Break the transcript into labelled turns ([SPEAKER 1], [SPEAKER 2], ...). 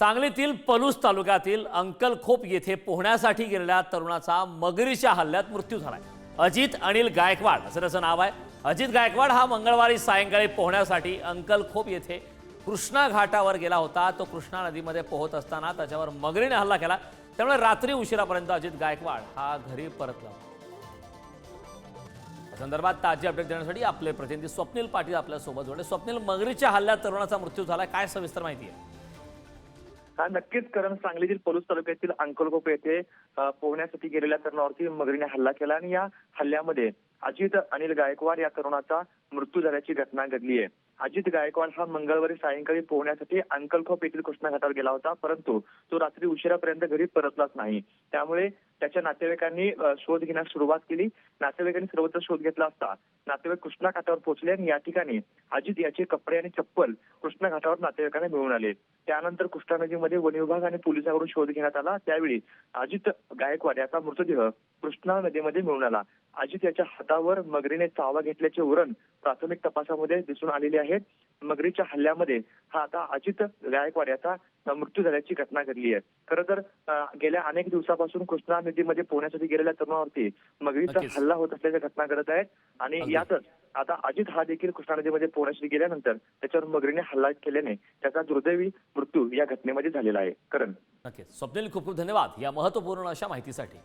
[SPEAKER 1] सांगलीतील पलूस तालुक्यातील अंकलखोप येथे पोहण्यासाठी गेलेल्या तरुणाचा मगरीच्या हल्ल्यात मृत्यू झालाय। अजित अनिल गायकवाड असं त्याचं नाव आहे। अजित गायकवाड हा मंगळवारी सायंकाळी पोहण्यासाठी अंकलखोप येथे कृष्णा घाटावर गेला होता। तो कृष्णा नदीमध्ये पोहत असताना त्याच्यावर मगरीने हल्ला केला, त्यामुळे रात्री उशिरापर्यंत अजित गायकवाड हा घरी परतला। या संदर्भात ताजी अपडेट देण्यासाठी आपले प्रतिनिधी स्वप्नील पाटील आपल्या सोबत जोडले। स्वप्नील, मगरीच्या हल्ल्यात तरुणाचा मृत्यू झाला, काय सविस्तर माहिती आहे?
[SPEAKER 2] हा नक्कीच, कारण सांगलीतील पलूस तालुक्यातील अंकलखोप येथे पोहण्यासाठी गेलेल्या तरुणावरती मगरीने हल्ला केला आणि या हल्ल्यामध्ये अजित अनिल गायकवाड या तरुणाचा मृत्यू झाल्याची घटना घडली आहे। अजित गायकवाड हा मंगळवारी सायंकाळी पोहण्यासाठी अंकलखोप येथील कृष्णा घाटावर गेला होता, परंतु तो रात्री उशिरापर्यंत घरी परतलाच नाही। त्यामुळे त्याच्या नातेवाईकांनी शोध घेण्यास सुरुवात केली। नातेवाईकांनी सर्वत्र शोध घेतला असता नातेवाईक कृष्णा घाटावर पोहोचले आणि या ठिकाणी अजित याचे कपडे आणि चप्पल कृष्णा घाटावर नातेवाईकांना मिळून आले। त्यानंतर कृष्णा नदीमध्ये वन विभाग आणि पोलिसांकडून शोध घेण्यात आला। त्यावेळी अजित गायकवाड याचा मृतदेह कृष्णा नदीमध्ये मिळून आला। अजित याच्या हातावर मगरीने चावा घेतल्याचे उरण प्राथमिक तपासामध्ये दिसून आलेले आहे। मगरीच्या हल्ल्यामध्ये हा आता अजित गायकवाड याचा मृत्यू झाल्याची घटना घडली आहे। खरं तर गेल्या अनेक दिवसापासून कृष्णा नदीमध्ये पोहण्यासाठी गेलेल्या तरुणावरती मगरीचा हल्ला होत असल्याच्या घटना घडत आहेत आणि यातच आता अजित हा देखील कृष्णा नदीमध्ये पोहण्यासाठी गेल्यानंतर त्याच्यावर मगरीने हल्ला केल्याने त्याचा दुर्दैवी मृत्यू या घटनेमध्ये झालेला आहे। करण,
[SPEAKER 1] नक्कीच स्वप्नील, खूप खूप धन्यवाद या महत्त्वपूर्ण अशा माहितीसाठी।